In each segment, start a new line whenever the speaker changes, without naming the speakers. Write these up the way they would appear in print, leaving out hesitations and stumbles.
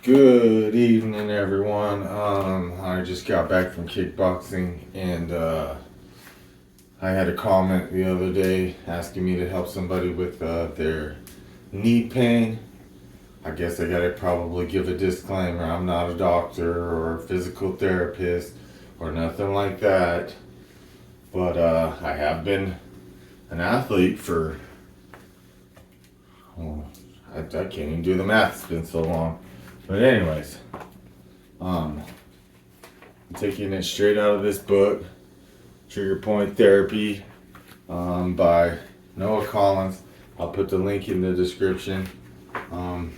Good evening, everyone. I just got back from kickboxing, and I had a comment the other day asking me to help somebody with their knee pain. I guess I gotta probably give a disclaimer. I'm not a doctor or a physical therapist or nothing like that, but I have been an athlete for, oh, I can't even do the math. It's been so long. But anyways, I'm taking it straight out of this book, Trigger Point Therapy, by Noah Collins. I'll put the link in the description. And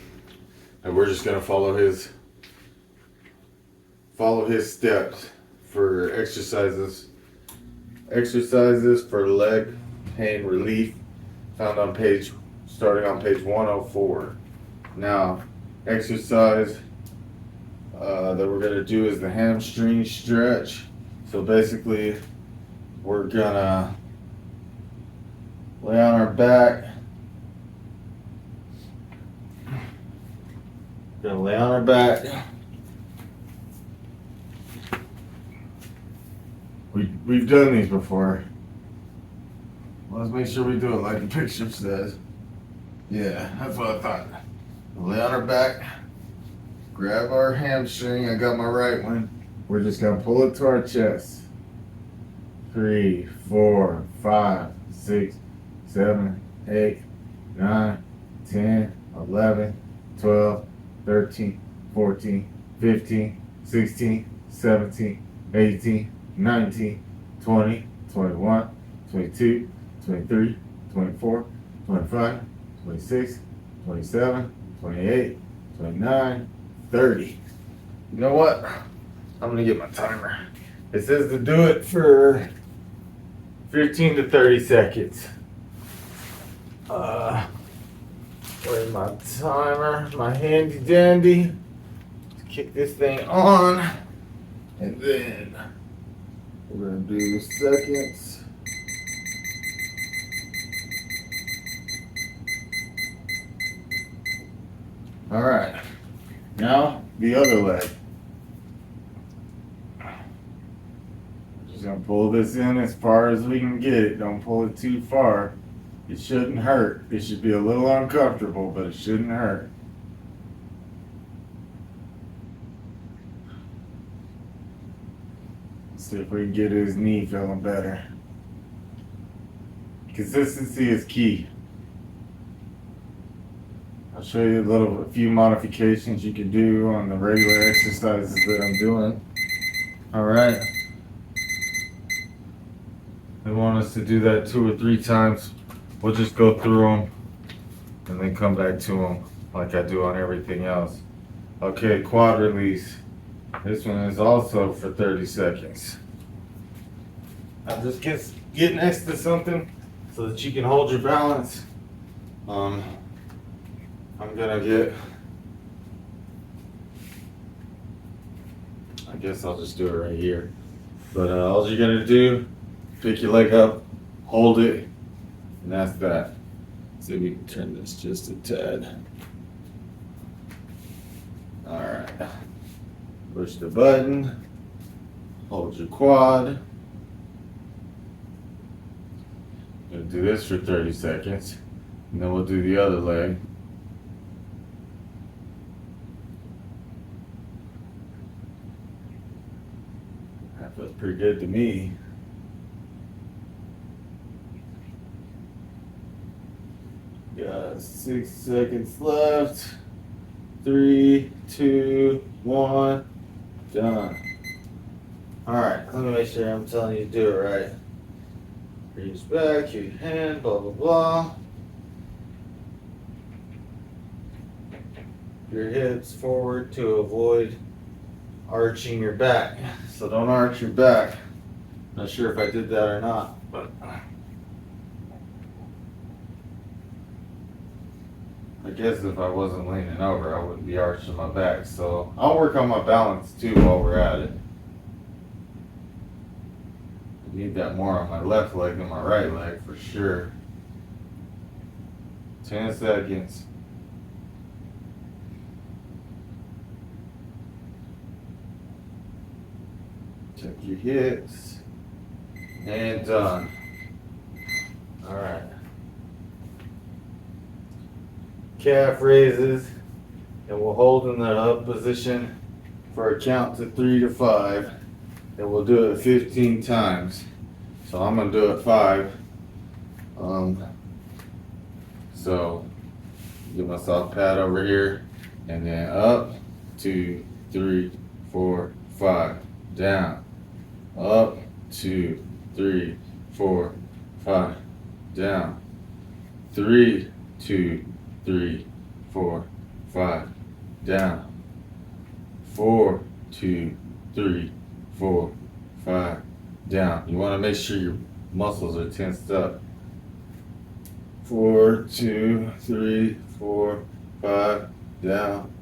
we're just gonna follow his steps for exercises for leg pain relief, found on starting on page 104. Now, exercise that we're gonna do is the hamstring stretch. So basically, we're gonna lay on our back. We've done these before. Let's make sure we do it like the picture says. Yeah, that's what I thought. Lay on our back, grab our hamstring. I got my right one. We're just gonna pull it to our chest. 3, 4, 5, 6, 7, 8, 9, 10, 11, 12, 13, 14, 15, 16, 17, 18, 19, 20, 21, 22, 23, 24, 25, 26, 27, 28, 29, 30. You know what? I'm gonna get my timer. It says to do it for 15 to 30 seconds. Where's my timer? My handy dandy. Let's kick this thing on. And then we're gonna do seconds. All right. Now the other leg. Just gonna pull this in as far as we can get it. Don't pull it too far. It shouldn't hurt. It should be a little uncomfortable, but it shouldn't hurt. Let's see if we can get his knee feeling better. Consistency is key. I'll show you a few modifications you can do on the regular exercises that I'm doing. All right. They want us to do that 2 or 3 times. We'll just go through them and then come back to them like I do on everything else. Okay, quad release. This one is also for 30 seconds. Now just get next to something so that you can hold your balance. I'm gonna I guess I'll just do it right here. But all you're gonna do, pick your leg up, hold it, and that's that. See if we can turn this just a tad. Alright. Push the button, hold your quad. Gonna do this for 30 seconds, and then we'll do the other leg. That feels pretty good to me. Got 6 seconds left. 3, 2, 1, done. Alright, let me make sure I'm telling you to do it right. Reach back, your hand, blah blah blah. Your hips forward to avoid arching your back. So don't arch your back. Not sure if I did that or not, but I guess if I wasn't leaning over, I wouldn't be arching my back. So I'll work on my balance too while we're at it. I need that more on my left leg than my right leg for sure. 10 seconds. Check your hips. And done. All right. Calf raises, and we'll hold in the up position for a count to 3 to 5, and we'll do it 15 times. So I'm gonna do it 5. So give myself a pat over here, and then up, 2, 3, 4, 5, down, up, 2, 3, 4, 5, down, 3, 2, 3, 4, 5, down, 4, 2, 3, 4, 5, down. You want to make sure your muscles are tensed up. 4, 2, 3, 4, 5, down,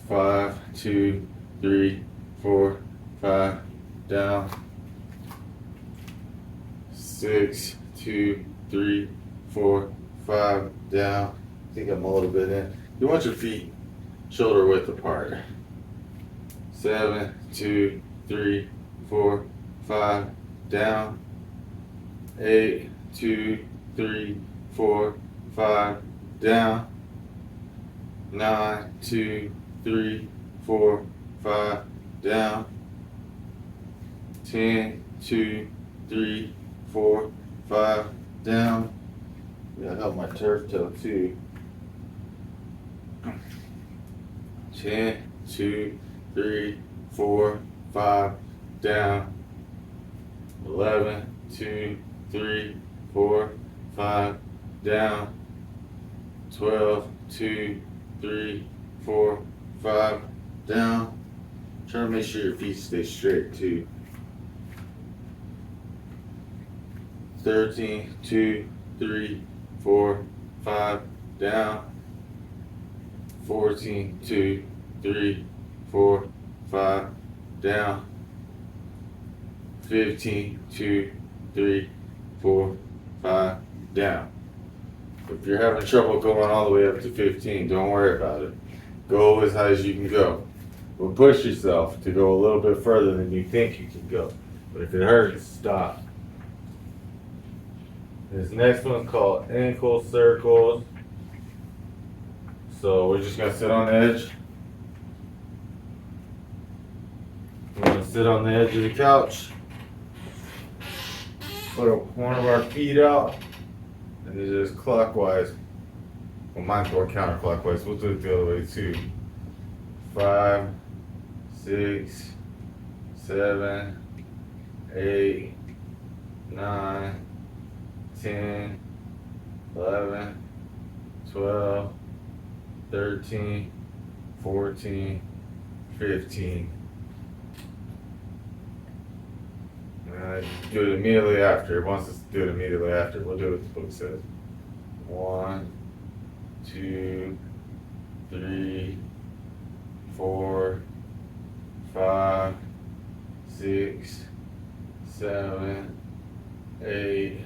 5, 2, 3, 4, 5, down, 6, 2, 3, 4, 5, down. I think I'm a little bit in. You want your feet shoulder width apart. 7, 2, 3, 4, 5, down. 8, 2, 3, 4, 5, down. 9, 2, 3, 4, 5, down. 10, 2, 3, 4, 5, down. Gotta help my turf toe too. 10, 2, 3, 4, 5, down. 11, 2, 3, 4, 5, down. 12, 2, 3, 4, 5, down. Try to make sure your feet stay straight too. 13, 2, 3, 4, 5, down. 14, 2, 3, 4, 5, down. 15, 2, 3, 4, 5, down. If you're having trouble going all the way up to 15, don't worry about it. Go as high as you can go. But push yourself to go a little bit further than you think you can go. But if it hurts, stop. This next one's called ankle circles. So we're just gonna sit on the edge. We're gonna sit on the edge of the couch. Put one of our feet out, and then just clockwise. Well, mine's going counterclockwise. We'll do it the other way too. 5, 6, 7, 8, 9, 10, 11, 12, 13, 14, 15. Do it immediately after. It wants us to do it immediately after. We'll do what the book says. 1, 2, 3, 4, 5, 6, 7, 8,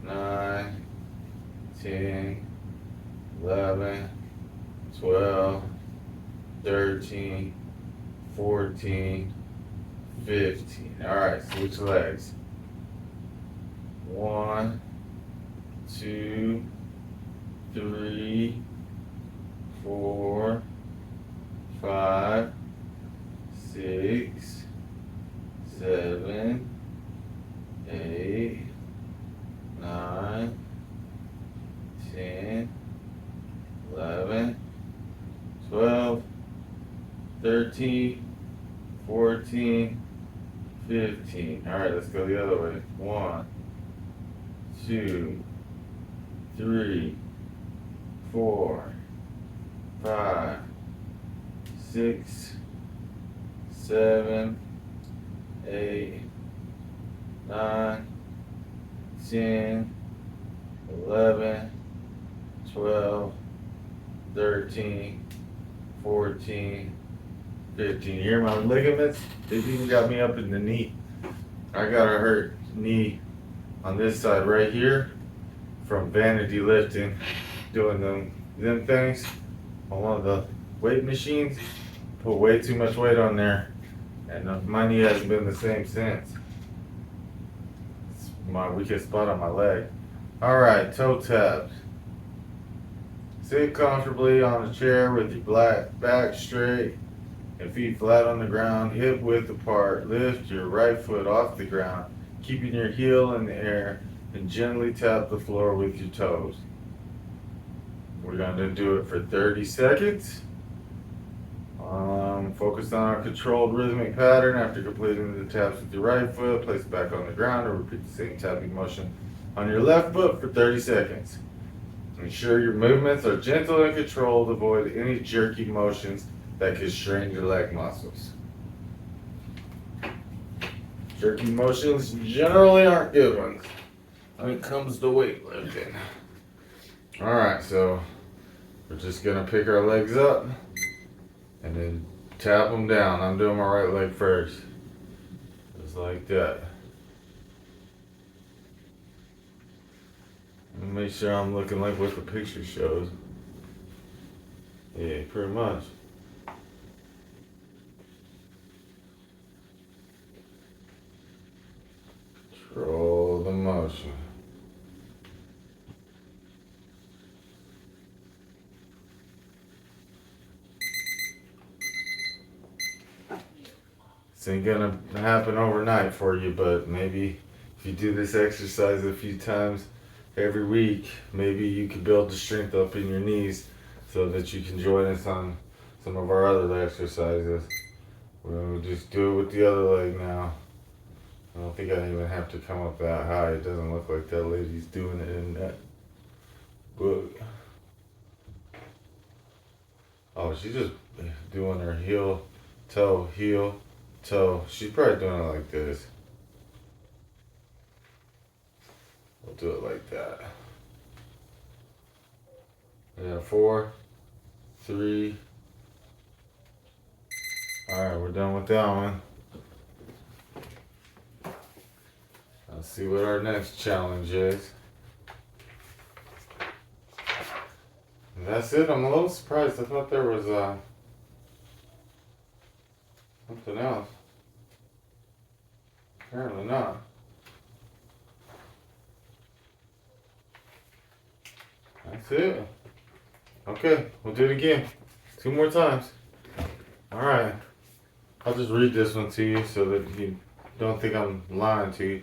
9, 10, 11, 12, 13, 14, 15. Alright, switch legs. 1, 2, 3, 4, 5, 6, 7, 8, 9, 10, 11, 12, 13, 14, 15. Alright, let's go the other way. 1, 2, 3, 4, 5, 6, 7, 8, 9, 10, 11, 12, 13, 14, 15. You hear my ligaments? They've even got me up in the knee. I got a hurt knee on this side right here from vanity lifting, doing them things on one of the weight machines. Put way too much weight on there, And my knee hasn't been the same since. It's my weakest spot on my leg. Alright, toe taps. Sit comfortably on a chair with your back straight and feet flat on the ground, hip width apart. Lift your right foot off the ground, keeping your heel in the air, and gently tap the floor with your toes. We're going to do it for 30 seconds. Focus on a controlled rhythmic pattern. After completing the taps with your right foot, place it back on the ground and repeat the same tapping motion on your left foot for 30 seconds. Ensure your movements are gentle and controlled. Avoid any jerky motions that could strain your leg muscles. Jerky motions generally aren't good ones when it comes to weightlifting. Alright, so we're just going to pick our legs up and then tap them down. I'm doing my right leg first. Just like that. And make sure I'm looking like what the picture shows. Yeah, pretty much. Control the motion. This ain't gonna happen overnight for you, but maybe if you do this exercise a few times every week, maybe you can build the strength up in your knees so that you can join us on some of our other exercises. We'll just do it with the other leg now. I don't think I even have to come up that high. It doesn't look like that lady's doing it in that book. Oh, she's just doing her heel, toe. She's probably doing it like this. We'll do it like that. Yeah, 4, 3. Alright, we're done with that one. Let's see what our next challenge is. And that's it. I'm a little surprised. I thought there was something else. Apparently not. That's it. Okay, we'll do it again. 2 more times. Alright. I'll just read this one to you so that you don't think I'm lying to you.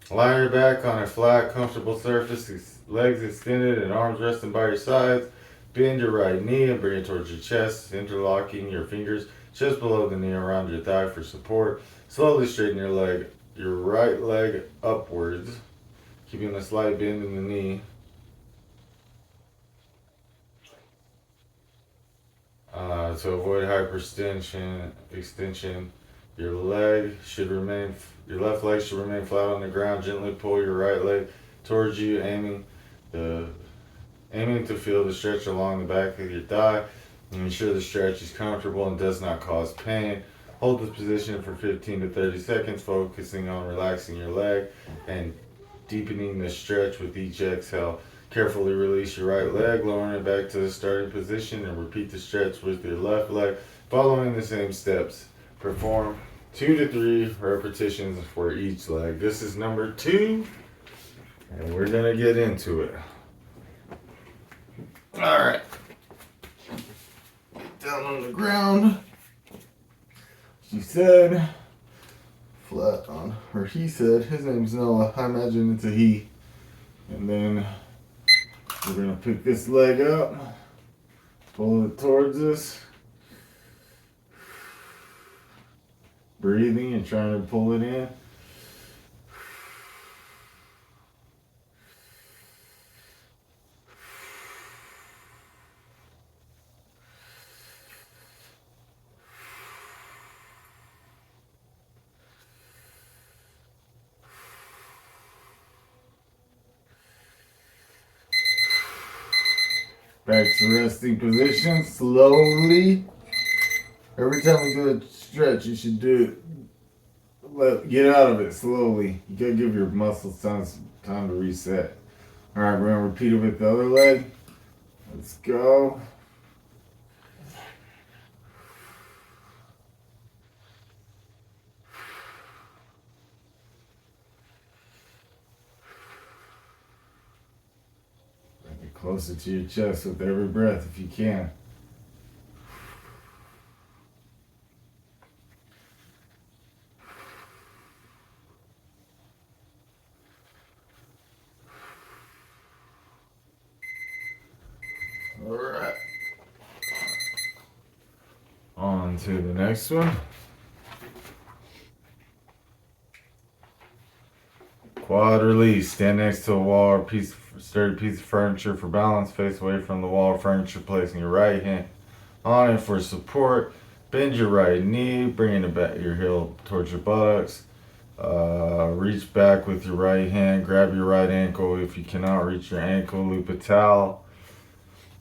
Lie on your back on a flat, comfortable surface, legs extended and arms resting by your sides. Bend your right knee and bring it towards your chest, interlocking your fingers just below the knee around your thigh for support. Slowly straighten your right leg upwards, keeping a slight bend in the knee. To avoid extension, your left leg should remain flat on the ground. Gently pull your right leg towards you, aiming to feel the stretch along the back of your thigh. And ensure the stretch is comfortable and does not cause pain. Hold this position for 15 to 30 seconds, focusing on relaxing your leg and deepening the stretch with each exhale. Carefully release your right leg, lowering it back to the starting position, and repeat the stretch with your left leg, following the same steps. Perform 2 to 3 repetitions for each leg. This is number 2, and we're going to get into it. Alright. Down on the ground. She said, flat on, or he said, his name's Noah. I imagine it's a he. And then we're going to pick this leg up, pull it towards us, breathing and trying to pull it in. Back to resting position, slowly. Every time we do a stretch, you should do it. Get out of it slowly. You gotta give your muscles time to reset. Alright, we're gonna repeat it with the other leg. Let's go. closer to your chest with every breath if you can. All right. On to the next one. Quad release. Stand next to a wall or sturdy piece of furniture for balance. Face away from the wall or furniture, placing your right hand on it for support. Bend your right knee, bringing your heel towards your buttocks. Reach back with your right hand. Grab your right ankle. If you cannot reach your ankle, loop a towel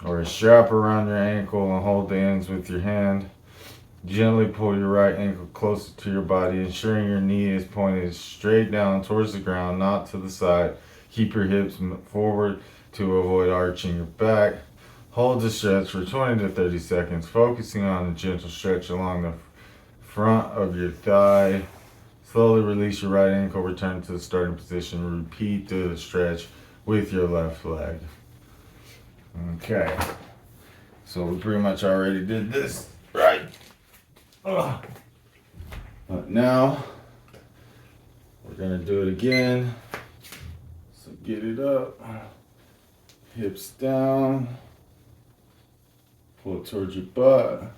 or a strap around your ankle and hold the ends with your hand. Gently pull your right ankle closer to your body, ensuring your knee is pointed straight down towards the ground, not to the side. Keep your hips forward to avoid arching your back. Hold the stretch for 20 to 30 seconds, focusing on a gentle stretch along the front of your thigh. Slowly release your right ankle, return to the starting position. Repeat the stretch with your left leg. Okay, so we pretty much already did this, right? But now we're gonna do it again. So get it up, hips down, pull it towards your butt.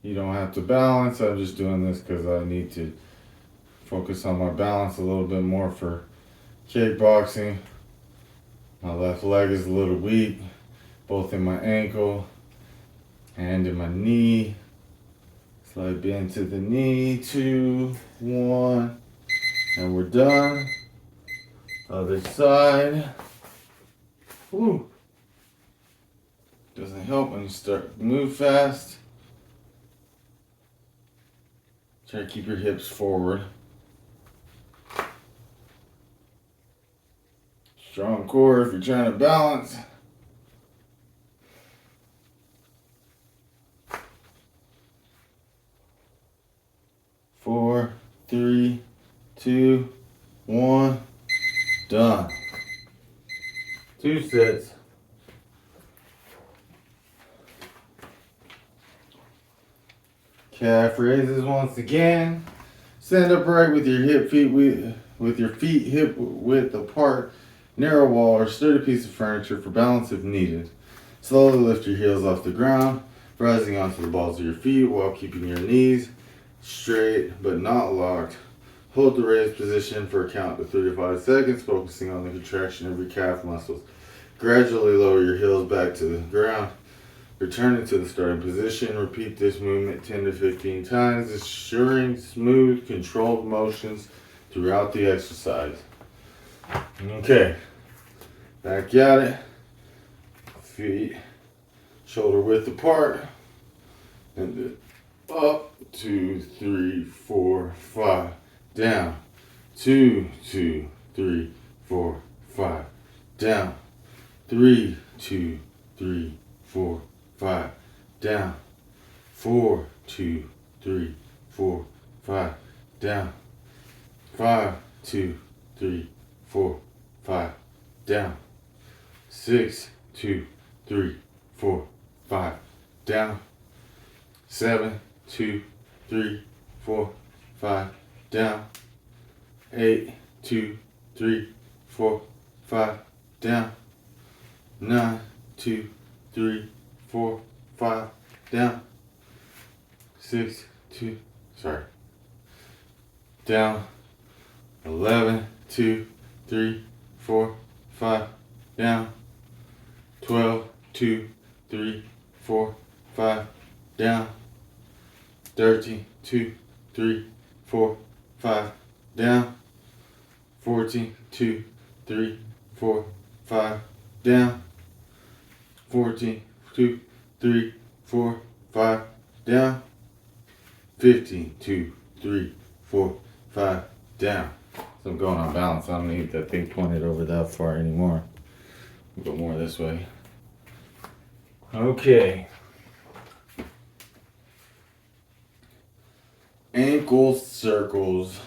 You don't have to balance. I'm just doing this because I need to focus on my balance a little bit more for kickboxing. My left leg is a little weak, both in my ankle and in my knee. Slide bend to the knee, 2, 1, and we're done. Other side. Woo. Doesn't help when you start to move fast. Try to keep your hips forward. Strong core if you're trying to balance. Four, 3, 2, 1, done. 2 sets. Calf raises once again. Stand upright with your with your feet hip width apart. Narrow wall or sturdy piece of furniture for balance if needed. Slowly lift your heels off the ground, rising onto the balls of your feet while keeping your knees straight but not locked. Hold the raised position for a count of 3 to 5 seconds, focusing on the contraction of your calf muscles. Gradually lower your heels back to the ground. Returning to the starting position, repeat this movement 10 to 15 times, ensuring smooth, controlled motions throughout the exercise. Okay, back at it. Feet shoulder width apart. And then up, 2, 3, 4, 5. Down, 2, 2, 3, 4, 5. Down, 3, 2, 3, 4, 5. Down, 4, 2, 3, 4, 5. Down, 5, 2, 3, 4, 5. Down, 6, 2, 3, 4, 5. Down, 7, 2, 3, 4, 5. Down, 8, 2, 3, 4, 5. Down, 9, 2, 3, 4, 5. Down, 6, 2, down, 11, 2, 3, 4, 5. Down, 12, 2, 3, 4, 5. Down, 13, 2, 3, 4, 5. Down, 14, 2, 3, 4, 5. Down, 14, 2, 3, 4, 5. Down, 15, 2, 3, 4, 5. Down. So I'm going on balance. I don't need that thing pointed over that far anymore. Go more this way. Okay. Ankle circles.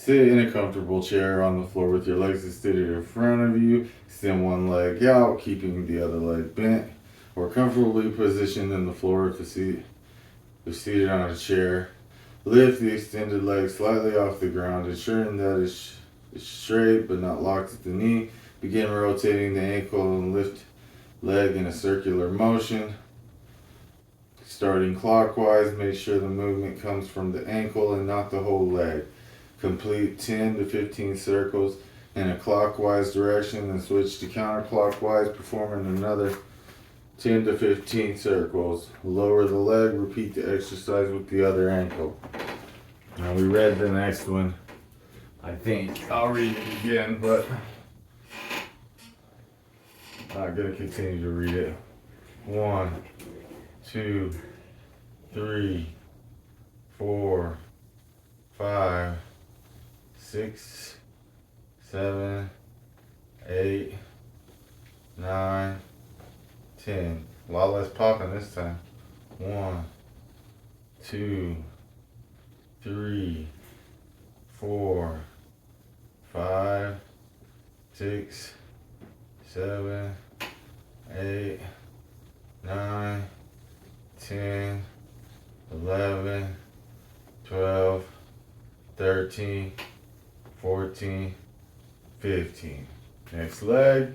Sit in a comfortable chair on the floor with your legs extended in front of you. Extend one leg out, keeping the other leg bent or comfortably positioned in the floor if you're seated on a chair. Lift the extended leg slightly off the ground, ensuring that it's straight but not locked at the knee. Begin rotating the ankle and lift leg in a circular motion. Starting clockwise, make sure the movement comes from the ankle and not the whole leg. Complete 10 to 15 circles in a clockwise direction and switch to counterclockwise, performing another 10 to 15 circles. Lower the leg, repeat the exercise with the other ankle. Now we read the next one. I think I'll read it again, but I'm going to continue to read it. 1, 2, 3, 4, 5, 6, 7, 8, 9, 10. A lot less popping this time. 1, 2, 3, 4, 5, 6, 7, 8, 9, 10, 11, 12, 13, 14, 15. Next leg,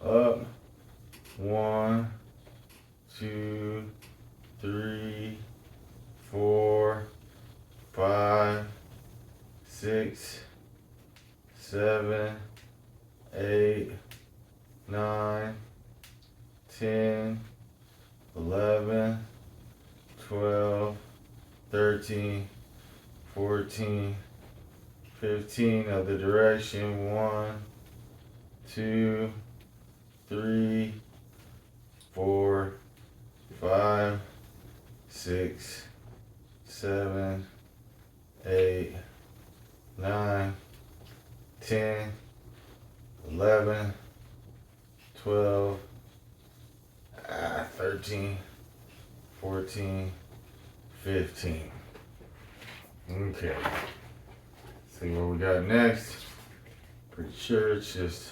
up. 1, 2, 3, 4, 5, 6, 7, 8, 9, 10, 11, 12, 13, 14, 15. Other direction. 1, 2, 3, 4, 5, 6, 7, 8, 9, 10, 11, 12, 13, 14, 15. Okay. See what we got next. Pretty sure it's just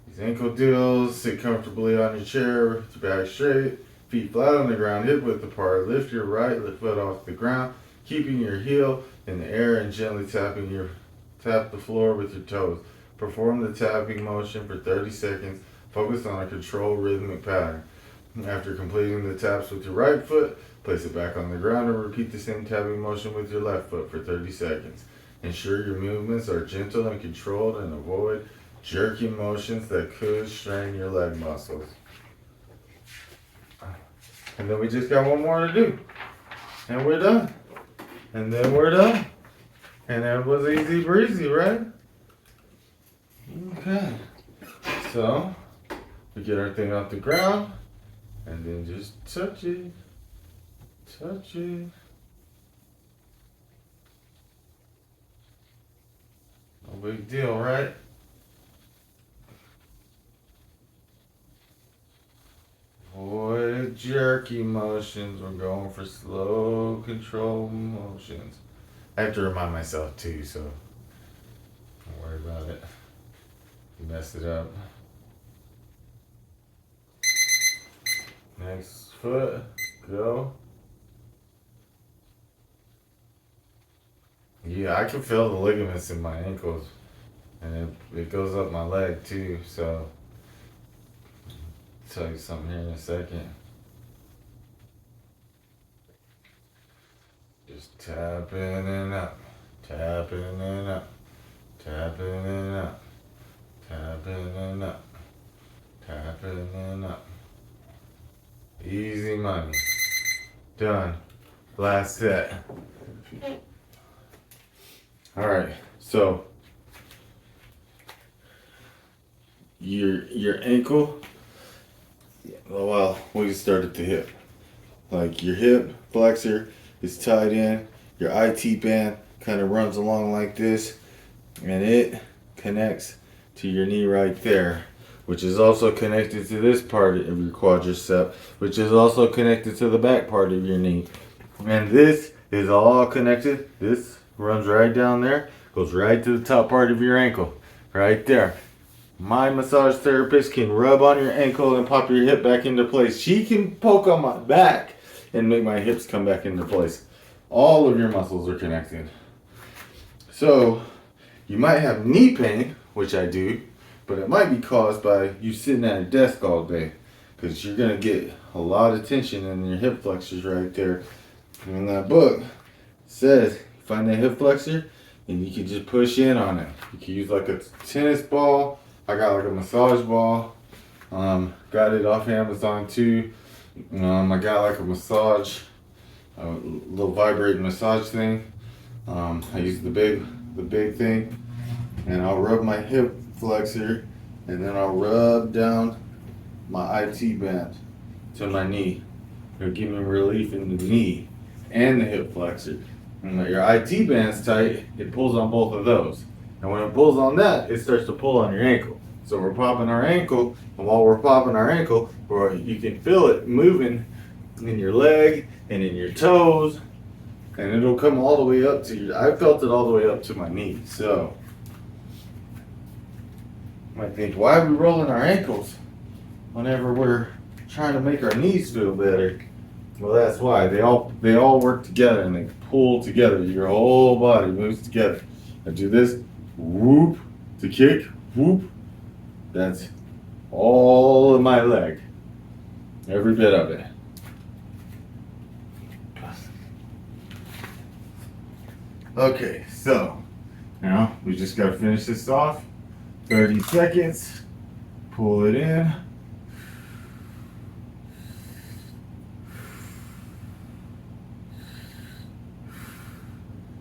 these ankle deals. Sit comfortably on your chair with your back straight, feet flat on the ground, hip width apart. Lift your right foot off the ground, keeping your heel in the air and gently tap the floor with your toes. Perform the tapping motion for 30 seconds. Focus on a controlled rhythmic pattern. After completing the taps with your right foot, place it back on the ground and repeat the same tapping motion with your left foot for 30 seconds. Ensure your movements are gentle and controlled and avoid jerky motions that could strain your leg muscles. And then we just got one more to do. And we're done. And then we're done. And that was easy breezy, right? Okay. So, we get our thing off the ground. And then just touch it. Touch it. No big deal, right? Avoid jerky motions. We're going for slow, controlled motions. I have to remind myself too, so don't worry about it. You messed it up. Next foot, go. Yeah, I can feel the ligaments in my ankles, and it goes up my leg too, so I'll tell you something here in a second. Just tapping and up, tapping and up, tapping and up, tapping and up, tapping and up. Easy money. Done. Last set. Alright, so your ankle, well, we can start at the hip. Like your hip flexor is tied in, your IT band kind of runs along like this, and it connects to your knee right there, which is also connected to this part of your quadricep, which is also connected to the back part of your knee. And this is all connected. This runs right down there, Goes right to the top part of your ankle. Right there. My massage therapist can rub on your ankle and pop your hip back into place. She can poke on my back and make my hips come back into place. All of your muscles are connected. So, you might have knee pain, which I do, but it might be caused by you sitting at a desk all day, because you're going to get a lot of tension in your hip flexors right there. And in that book, it says, find that hip flexor, and you can just push in on it. You can use like a tennis ball. I got like a massage ball. Got it off Amazon too. I got like a massage, a little vibrating massage thing. I use the big thing, and I'll rub my hip flexor, and then I'll rub down my IT band to my knee. It'll give me relief in the knee and the hip flexor. And when your IT band's tight, it pulls on both of those. And when it pulls on that, it starts to pull on your ankle. So we're popping our ankle, and while we're popping our ankle, you can feel it moving in your leg and in your toes, and it'll come all the way up to your, I felt it all the way up to my knee. So you might think, why are we rolling our ankles whenever we're trying to make our knees feel better? Well, that's why. They all work together, and they pull together. Your whole body moves together. I do this, whoop, to kick, whoop. That's all of my leg. Every bit of it. Okay, so now we just gotta finish this off. 30 seconds. Pull it in.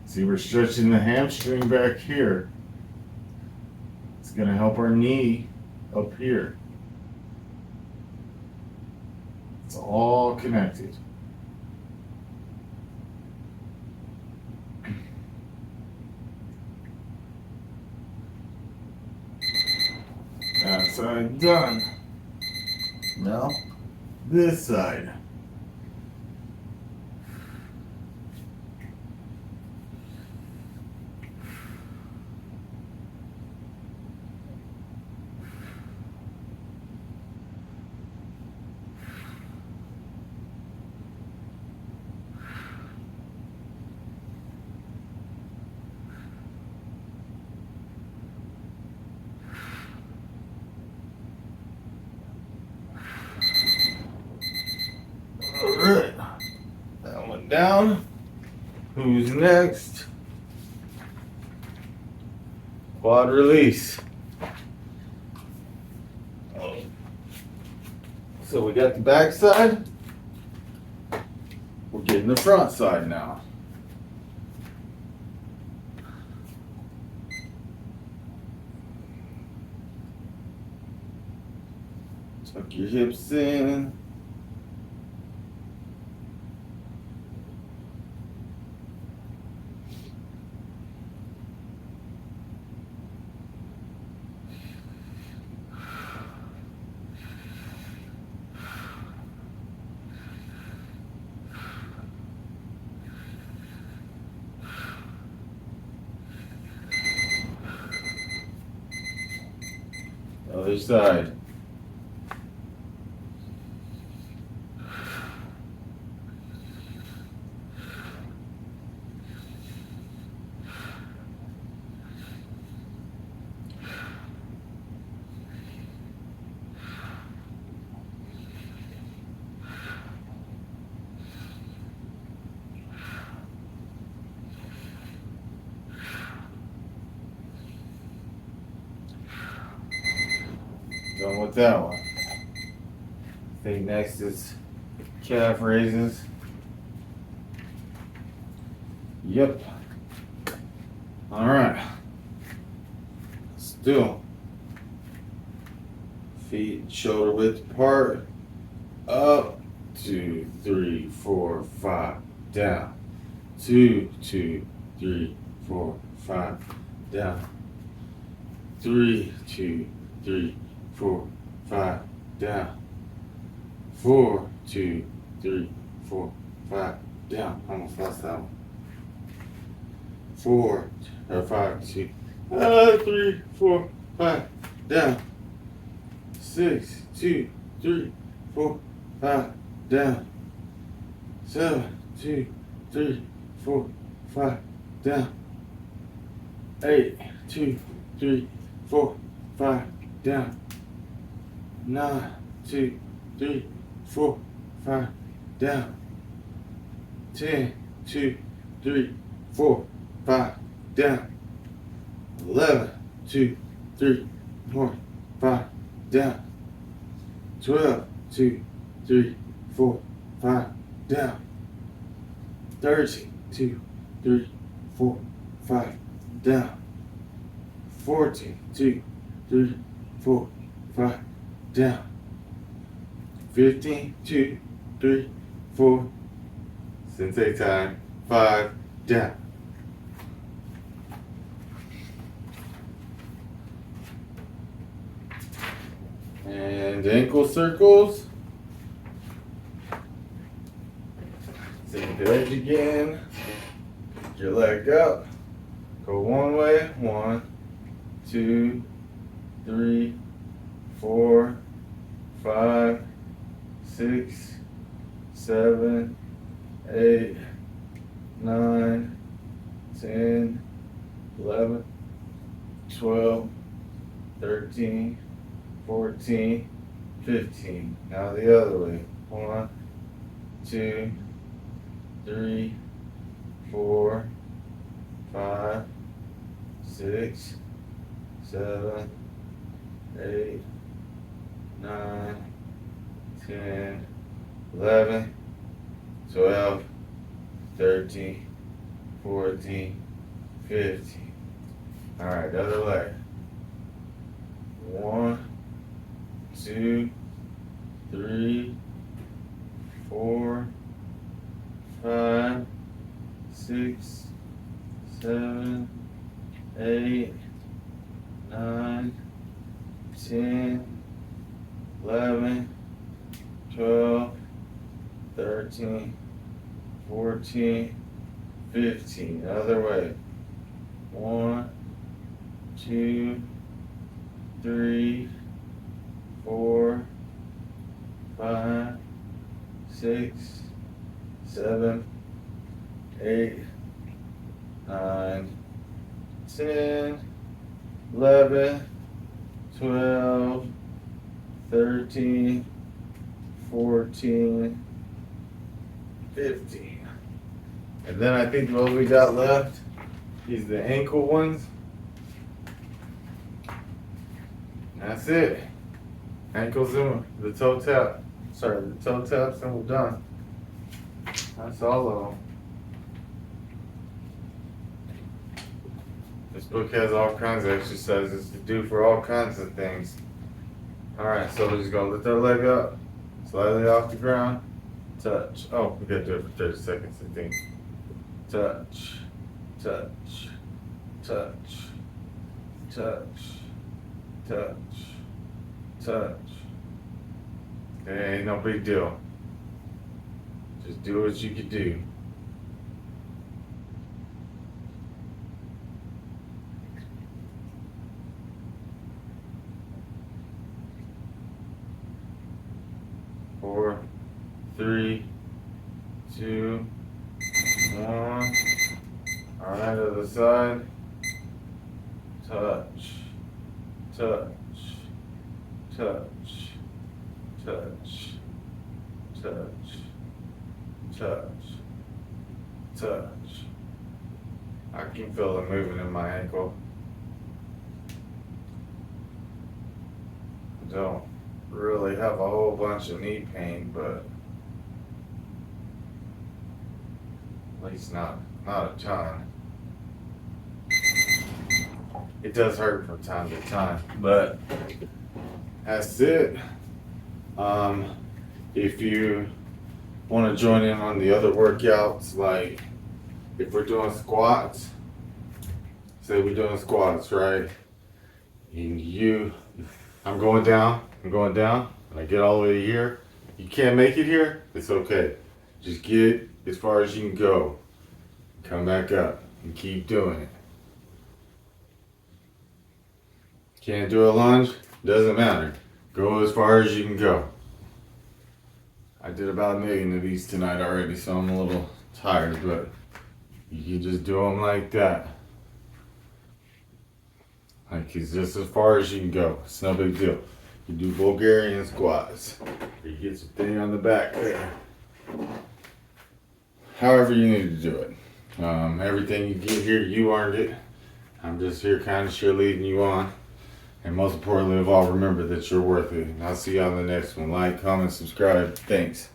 See, we're stretching the hamstring back here. It's gonna help our knee up here. It's all connected. That side done. Now, this side. Alright, that one down. Who's next? Quad release. So we got the back side. We're getting the front side now. Tuck your hips in. Other side. Done with that one. I think next is calf raises. Yep. All right. Let's do them. Feet shoulder width apart. Up. 2, 3, 4, 5. Down. 2, 2, 3, 4, 5. Down. 3, 2, 3, 4, 5, down. 4, 2, 3, 4, 5, down. Almost lost that one. 4, or 5, 2, 3, 4, 5, down. 6, 2, 3, 4, 5, down. 7, 2, 3, 4, 5, down. 8, 2, 3, 4, 5, down. 9, 2, 3, 4, 5, down. 10, 2, 3, 4, 5, down. 11, 2, 3, 4, 5, down. 12, 2, 3, 4, 5, down. 13, 2, 3, 4, 5, down. 14, 2, 3, 4, 5, down. 15, 2, 3, 4, sensei time, 5, down. And ankle circles. Same edge again. Pick your leg up. Go one way. 1, 2, 3, 4, 5, 6, 7, 8, 9, 10, 11, 12, 13, 14, 15. Now the other way. 1, 2, 3, 4, 5, 6, 7, 8, 9, 10, 11, 12, 13, 14, 15. Alright, the other leg. 1, 2, 3, 4, 5, 6, 7, 8, 9, 10, 11, 12, 13, 14, 15. Other way. 1, 2, 3, 4, 5, 6, 7, 8, 9, 10, 11, 12, 13, 14, 15. And then I think what we got left is the ankle ones. That's it. Ankles and the toe tap. Sorry, the toe taps and we're done. That's all of them. This book has all kinds of exercises to do for all kinds of things. Alright, so we're just gonna lift our leg up, slightly off the ground, touch. Oh, we gotta do it for 30 seconds, I think. Touch, touch, touch, touch, touch, touch. Okay, no big deal. Just do what you can do. Four, 3, 2, 1. Alright, other side. Touch, touch, touch, touch, touch, touch, touch. I can feel it moving in my ankle. Don't really have a whole bunch of knee pain, but at least not a ton. It does hurt from time to time, but that's it. If you want to join in on the other workouts, like if we're doing squats, say we're doing squats, right? And I'm going down, and I get all the way to here. You can't make it here, it's okay. Just get as far as you can go. Come back up. and keep doing it. Can't do a lunge? Doesn't matter. Go as far as you can go. I did about 1 million of these tonight already, so I'm a little tired, but you can just do them like that. Like it's just as far as you can go. It's no big deal. You do Bulgarian squats. You get your thing on the back there. However you need to do it. Everything you get here, you earned it. I'm just here kind of sure leading you on. And most importantly of all, remember that you're worth it. And I'll see you on the next one. Like, comment, subscribe. Thanks.